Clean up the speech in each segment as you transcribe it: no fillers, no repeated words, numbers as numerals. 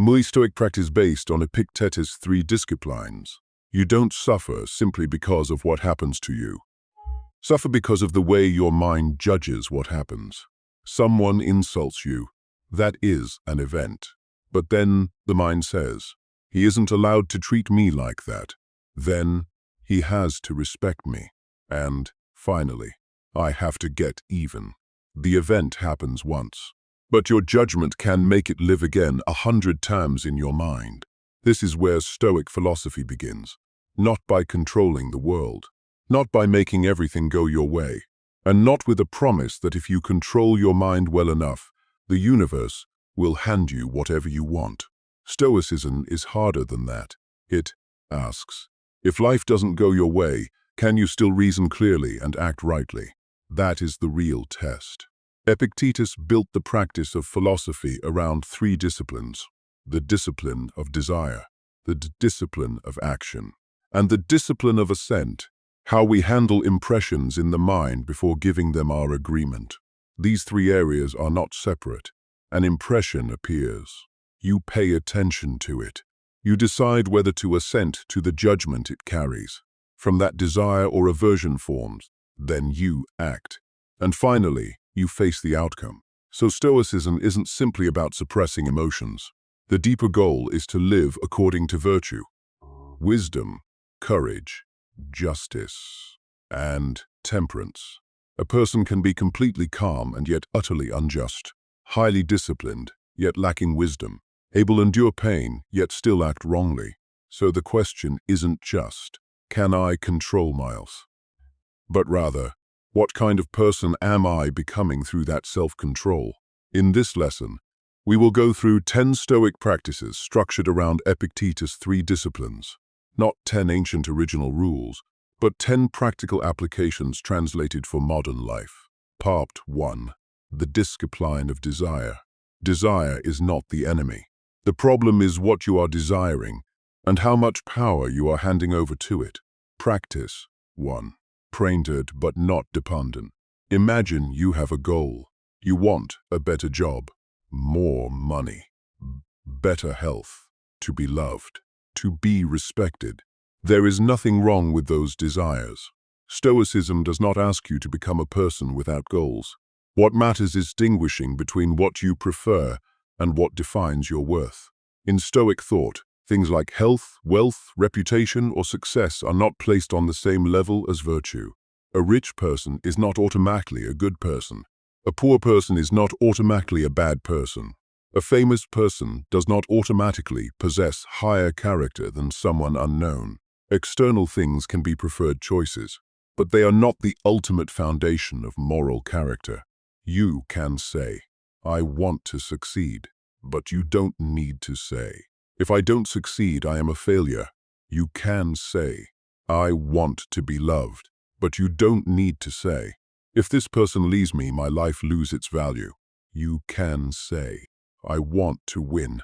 My Stoic practice based on Epictetus' Three Disciplines. You don't suffer simply because of what happens to you. Suffer because of the way your mind judges what happens. Someone insults you. That is an event. But then the mind says, he isn't allowed to treat me like that. Then he has to respect me. And finally, I have to get even. The event happens once, but your judgment can make it live again 100 times in your mind. This is where Stoic philosophy begins, not by controlling the world, not by making everything go your way, and not with a promise that if you control your mind well enough, the universe will hand you whatever you want. Stoicism is harder than that. It asks, if life doesn't go your way, can you still reason clearly and act rightly? That is the real test. Epictetus built the practice of philosophy around three disciplines: the discipline of desire, the discipline of action, and the discipline of assent, how we handle impressions in the mind before giving them our agreement. These three areas are not separate. An impression appears. You pay attention to it. You decide whether to assent to the judgment it carries. From that desire or aversion forms, then you act. And finally, you face the outcome. So Stoicism isn't simply about suppressing emotions. The deeper goal is to live according to virtue, wisdom, courage, justice, and temperance. A person can be completely calm and yet utterly unjust, highly disciplined, yet lacking wisdom, able to endure pain, yet still act wrongly. So the question isn't just, can I control myself? But rather, what kind of person am I becoming through that self-control? In this lesson, we will go through 10 Stoic practices structured around Epictetus' Three Disciplines. Not 10 ancient original rules, but 10 practical applications translated for modern life. Part 1. The Discipline of Desire. Desire is not the enemy. The problem is what you are desiring and how much power you are handing over to it. Practice 1. Painted but not dependent. Imagine you have a goal. You want a better job, more money, better health, to be loved, to be respected. There is nothing wrong with those desires. Stoicism does not ask you to become a person without goals. What matters is distinguishing between what you prefer and what defines your worth. In Stoic thought, things like health, wealth, reputation, or success are not placed on the same level as virtue. A rich person is not automatically a good person. A poor person is not automatically a bad person. A famous person does not automatically possess higher character than someone unknown. External things can be preferred choices, but they are not the ultimate foundation of moral character. You can say, I want to succeed, but you don't need to say, if I don't succeed, I am a failure. You can say, I want to be loved, but you don't need to say, if this person leaves me, my life loses its value. You can say, I want to win,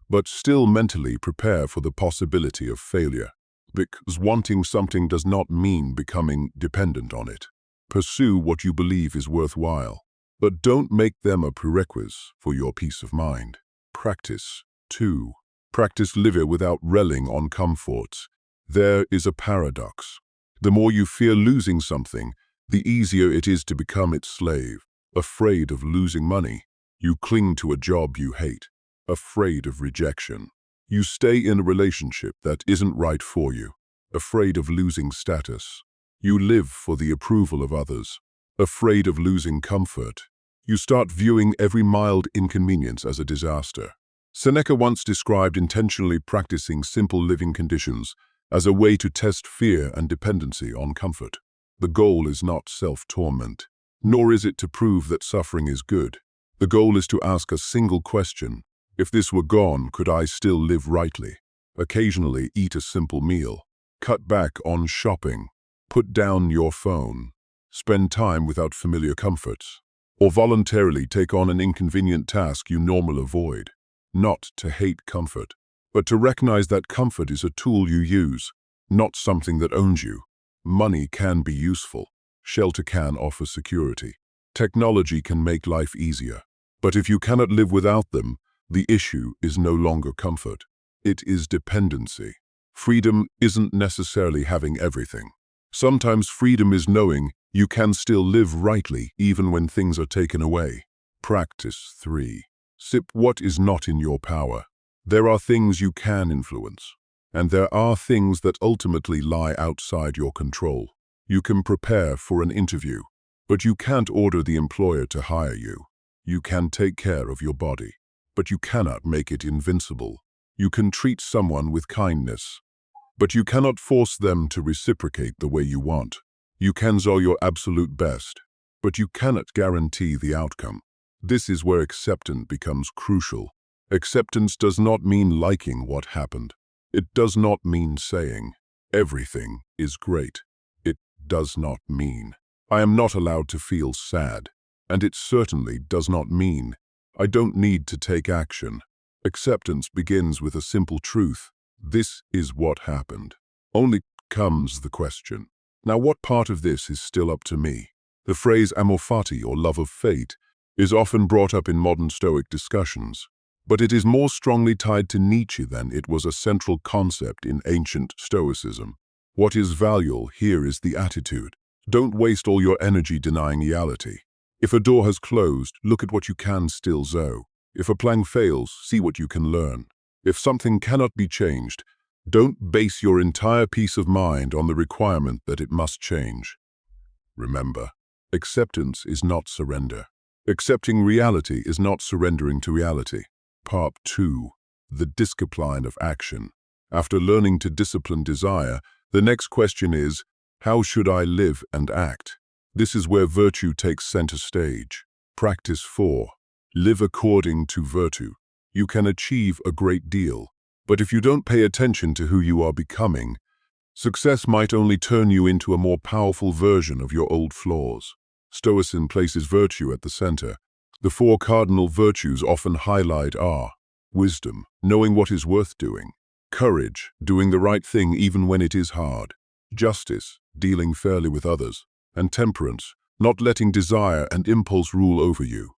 but still mentally prepare for the possibility of failure. Because wanting something does not mean becoming dependent on it. Pursue what you believe is worthwhile, but don't make them a prerequisite for your peace of mind. Practice 2. Practice living without relying on comforts. There is a paradox. The more you fear losing something, the easier it is to become its slave. Afraid of losing money, you cling to a job you hate. Afraid of rejection, you stay in a relationship that isn't right for you. Afraid of losing status, you live for the approval of others. Afraid of losing comfort, you start viewing every mild inconvenience as a disaster. Seneca once described intentionally practicing simple living conditions as a way to test fear and dependency on comfort. The goal is not self-torment, nor is it to prove that suffering is good. The goal is to ask a single question: if this were gone, could I still live rightly? Occasionally eat a simple meal, cut back on shopping, put down your phone, spend time without familiar comforts, or voluntarily take on an inconvenient task you normally avoid. Not to hate comfort, but to recognize that comfort is a tool you use, not something that owns you. Money can be useful. Shelter can offer security. Technology can make life easier. But if you cannot live without them, The issue is no longer comfort. It is dependency. Freedom isn't necessarily having everything. Sometimes freedom is knowing you can still live rightly even when things are taken away. Practice 3. Sip what is not in your power. There are things you can influence, and there are things that ultimately lie outside your control. You can prepare for an interview, but you can't order the employer to hire you. You can take care of your body, but you cannot make it invincible. You can treat someone with kindness, but you cannot force them to reciprocate the way you want. You can do your absolute best, but you cannot guarantee the outcome. This is where acceptance becomes crucial. Acceptance does not mean liking what happened. It does not mean saying, everything is great. It does not mean, I am not allowed to feel sad. And it certainly does not mean, I don't need to take action. Acceptance begins with a simple truth. This is what happened. Only comes the question. Now, what part of this is still up to me? The phrase amor fati, or love of fate, is often brought up in modern Stoic discussions, but it is more strongly tied to Nietzsche than it was a central concept in ancient Stoicism. What is valuable here is the attitude. Don't waste all your energy denying reality. If a door has closed, look at what you can still do. If a plan fails, see what you can learn. If something cannot be changed, don't base your entire peace of mind on the requirement that it must change. Remember, acceptance is not surrender. Accepting reality is not surrendering to reality. Part 2. The Discipline of Action. After learning to discipline desire, the next question is, how should I live and act? This is where virtue takes center stage. Practice 4. Live according to virtue. You can achieve a great deal, but if you don't pay attention to who you are becoming, success might only turn you into a more powerful version of your old flaws. Stoicism places virtue at the center. The 4 cardinal virtues often highlight are wisdom, knowing what is worth doing; courage, doing the right thing even when it is hard; justice, dealing fairly with others; and temperance, not letting desire and impulse rule over you.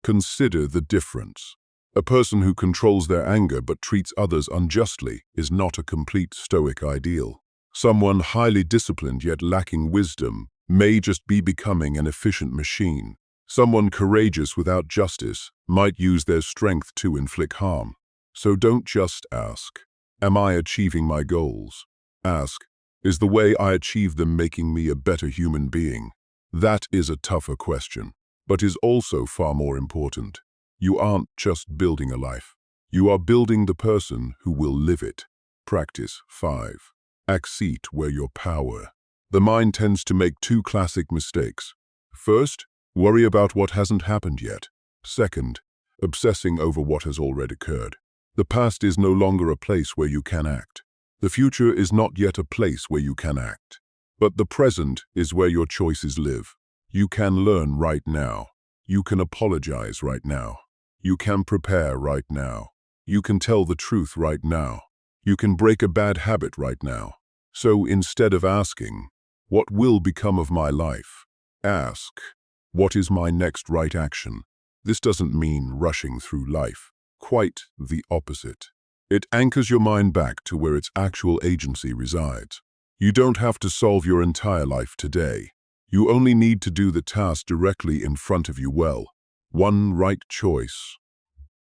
Consider the difference. A person who controls their anger but treats others unjustly is not a complete Stoic ideal. Someone highly disciplined yet lacking wisdom may just be becoming an efficient machine. Someone courageous without justice might use their strength to inflict harm. So don't just ask, am I achieving my goals? Ask, is the way I achieve them making me a better human being? That is a tougher question, but is also far more important. You aren't just building a life. You are building the person who will live it. Practice 5. Accede where your power. The mind tends to make 2 classic mistakes. First, worry about what hasn't happened yet. Second, obsessing over what has already occurred. The past is no longer a place where you can act. The future is not yet a place where you can act. But the present is where your choices live. You can learn right now. You can apologize right now. You can prepare right now. You can tell the truth right now. You can break a bad habit right now. So instead of asking, what will become of my life? Ask, what is my next right action? This doesn't mean rushing through life. Quite the opposite. It anchors your mind back to where its actual agency resides. You don't have to solve your entire life today. You only need to do the task directly in front of you well. One right choice,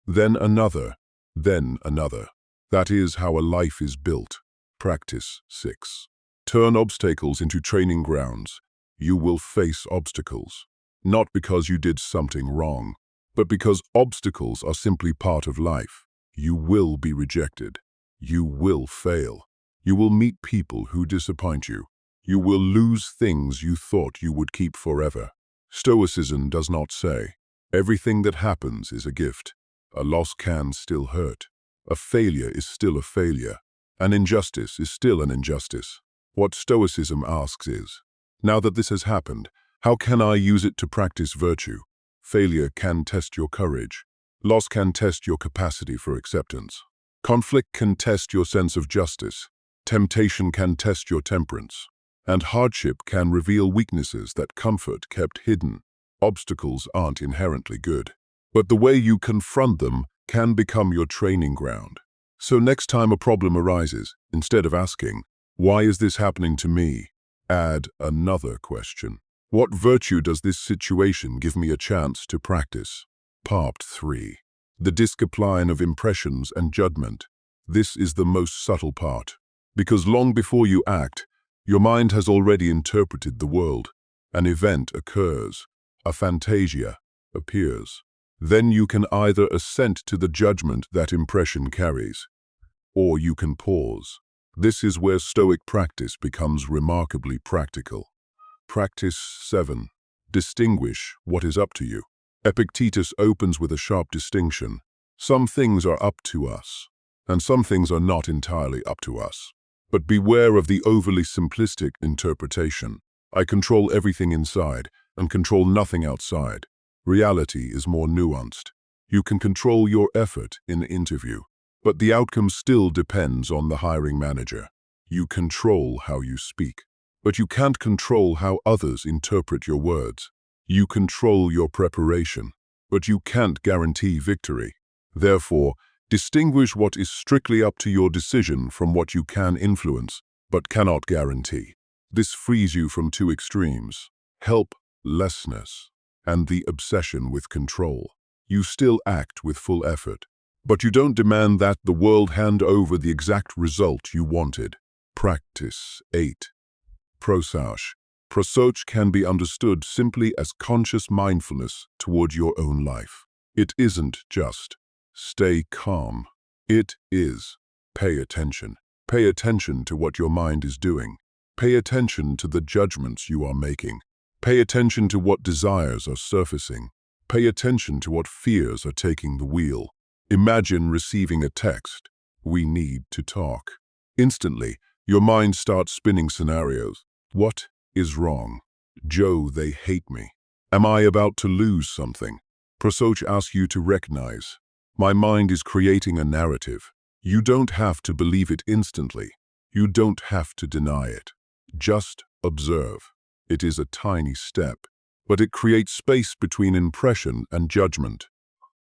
then another, then another. That is how a life is built. Practice 6. Turn obstacles into training grounds. You will face obstacles, not because you did something wrong, but because obstacles are simply part of life. You will be rejected. You will fail. You will meet people who disappoint you. You will lose things you thought you would keep forever. Stoicism does not say, everything that happens is a gift. A loss can still hurt. A failure is still a failure. An injustice is still an injustice. What Stoicism asks is, now that this has happened, how can I use it to practice virtue? Failure can test your courage. Loss can test your capacity for acceptance. Conflict can test your sense of justice. Temptation can test your temperance. And hardship can reveal weaknesses that comfort kept hidden. Obstacles aren't inherently good, but the way you confront them can become your training ground. So next time a problem arises, instead of asking, "Why is this happening to me?" add another question. What virtue does this situation give me a chance to practice? Part 3. The discipline of impressions and judgment. This is the most subtle part, because long before you act, your mind has already interpreted the world. An event occurs, a fantasia appears. Then you can either assent to the judgment that impression carries, or you can pause. This is where Stoic practice becomes remarkably practical. Practice 7. Distinguish what is up to you. Epictetus opens with a sharp distinction. Some things are up to us, and some things are not entirely up to us. But beware of the overly simplistic interpretation. I control everything inside and control nothing outside. Reality is more nuanced. You can control your effort in an interview, but the outcome still depends on the hiring manager. You control how you speak, but you can't control how others interpret your words. You control your preparation, but you can't guarantee victory. Therefore, distinguish what is strictly up to your decision from what you can influence, but cannot guarantee. This frees you from two extremes: helplessness and the obsession with control. You still act with full effort, but you don't demand that the world hand over the exact result you wanted. Practice 8. Prosauch. Prosauch can be understood simply as conscious mindfulness toward your own life. It isn't just stay calm. It is pay attention. Pay attention to what your mind is doing. Pay attention to the judgments you are making. Pay attention to what desires are surfacing. Pay attention to what fears are taking the wheel. Imagine receiving a text, "We need to talk." Instantly, your mind starts spinning scenarios. What is wrong? Joe, they hate me. Am I about to lose something? Prosauch asks you to recognize, my mind is creating a narrative. You don't have to believe it instantly. You don't have to deny it. Just observe. It is a tiny step, but it creates space between impression and judgment.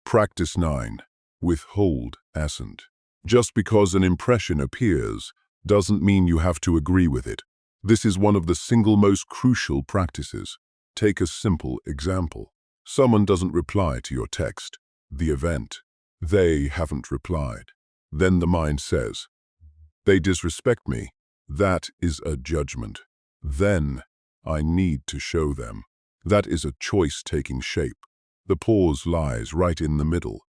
Practice 9. Withhold assent. Just because an impression appears doesn't mean you have to agree with it. This is one of the single most crucial practices. Take a simple example. Someone doesn't reply to your text. The event. They haven't replied. Then the mind says, "They disrespect me." That is a judgment. Then I need to show them. That is a choice taking shape. The pause lies right in the middle.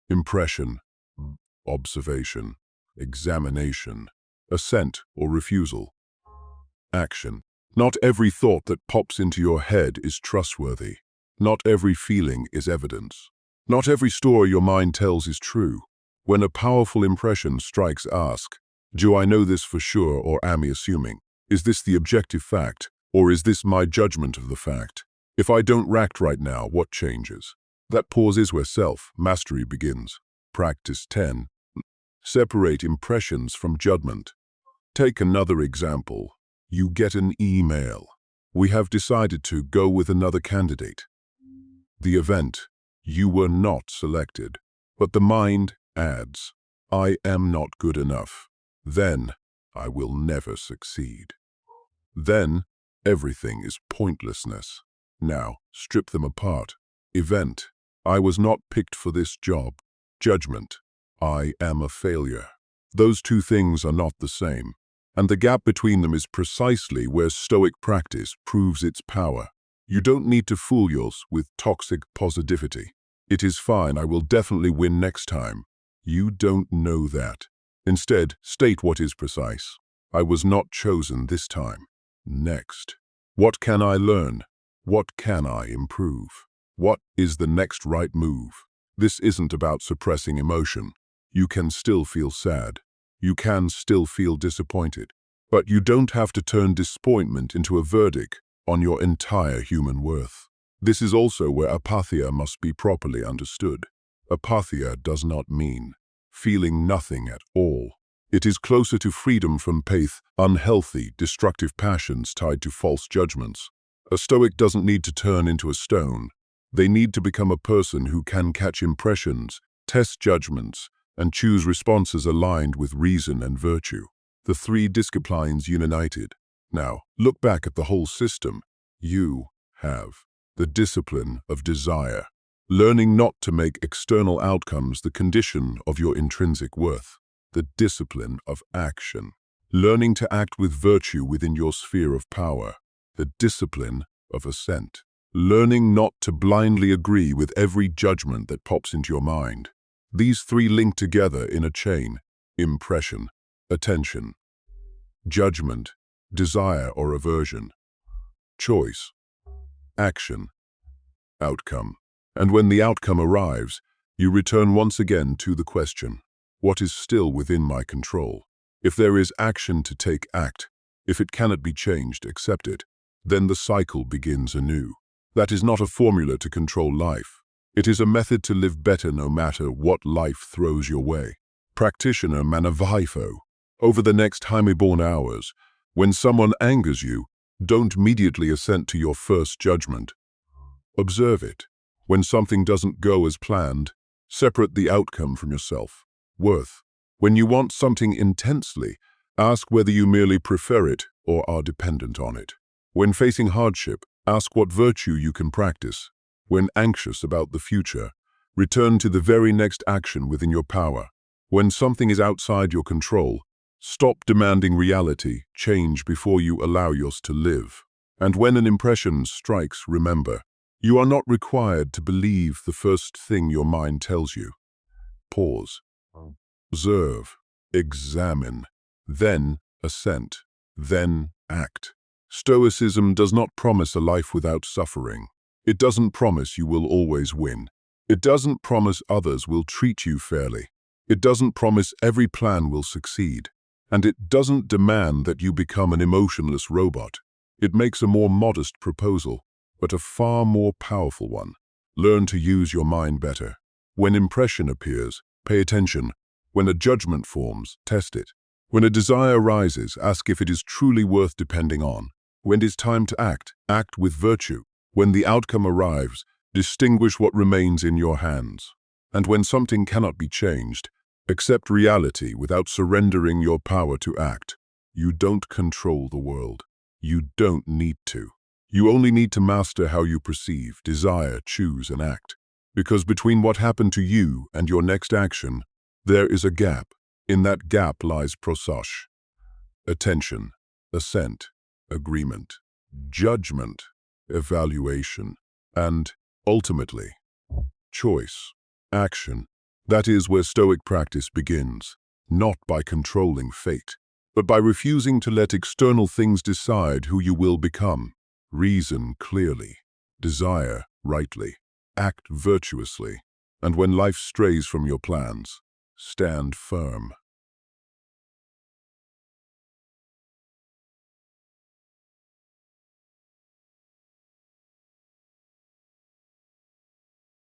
Impression, observation, examination, assent or refusal, action. Not every thought that pops into your head is trustworthy. Not every feeling is evidence. Not every story your mind tells is true. When a powerful impression strikes, ask, do I know this for sure, or am I assuming? Is this the objective fact, or is this my judgment of the fact? If I don't react right now, what changes? That pause is where self-mastery begins. Practice 10. Separate impressions from judgment. Take another example. You get an email. We have decided to go with another candidate. The event. You were not selected. But the mind adds, I am not good enough. Then I will never succeed. Then everything is pointlessness. Now strip them apart. Event. I was not picked for this job. Judgment. I am a failure. Those two things are not the same, and the gap between them is precisely where Stoic practice proves its power. You don't need to fool yourself with toxic positivity. It is fine, I will definitely win next time. You don't know that. Instead, state what is precise. I was not chosen this time. Next. What can I learn? What can I improve? What is the next right move? This isn't about suppressing emotion. You can still feel sad. You can still feel disappointed. But you don't have to turn disappointment into a verdict on your entire human worth. This is also where apatheia must be properly understood. Apatheia does not mean feeling nothing at all. It is closer to freedom from unhealthy, destructive passions tied to false judgments. A Stoic doesn't need to turn into a stone. They need to become a person who can catch impressions test judgments, and choose responses aligned with reason and virtue. The three disciplines united. Now, look back at the whole system. You have the discipline of desire, learning not to make external outcomes the condition of your intrinsic worth. The discipline of action, learning to act with virtue within your sphere of power. The discipline of assent, learning not to blindly agree with every judgment that pops into your mind. These three link together in a chain: impression, attention, judgment, desire or aversion, choice, action, outcome. And when the outcome arrives, you return once again to the question, what is still within my control? If there is action to take, act. If it cannot be changed, accept it. Then the cycle begins anew. That is not a formula to control life. It is a method to live better no matter what life throws your way. Practitioner Manavifo. Over the next Jaime-born hours, when someone angers you, don't immediately assent to your first judgment. Observe it. When something doesn't go as planned, separate the outcome from yourself. Worth. When you want something intensely, ask whether you merely prefer it or are dependent on it. When facing hardship, ask what virtue you can practice. When anxious about the future, return to the very next action within your power. When something is outside your control, stop demanding reality, change before you allow yours to live. And when an impression strikes, remember, you are not required to believe the first thing your mind tells you. Pause. Observe. Examine. Then assent. Then act. Stoicism does not promise a life without suffering. It doesn't promise you will always win. It doesn't promise others will treat you fairly. It doesn't promise every plan will succeed. And it doesn't demand that you become an emotionless robot. It makes a more modest proposal, but a far more powerful one. Learn to use your mind better. When impression appears, pay attention. When a judgment forms, test it. When a desire rises, ask if it is truly worth depending on. When it is time to act, act with virtue. When the outcome arrives, distinguish what remains in your hands. And when something cannot be changed, accept reality without surrendering your power to act. You don't control the world. You don't need to. You only need to master how you perceive, desire, choose, and act. Because between what happened to you and your next action, there is a gap. In that gap lies prososhe, attention, assent, agreement, judgment, evaluation, and, ultimately, choice, action. That is where Stoic practice begins, not by controlling fate, but by refusing to let external things decide who you will become. Reason clearly, desire rightly, act virtuously, and when life strays from your plans, stand firm.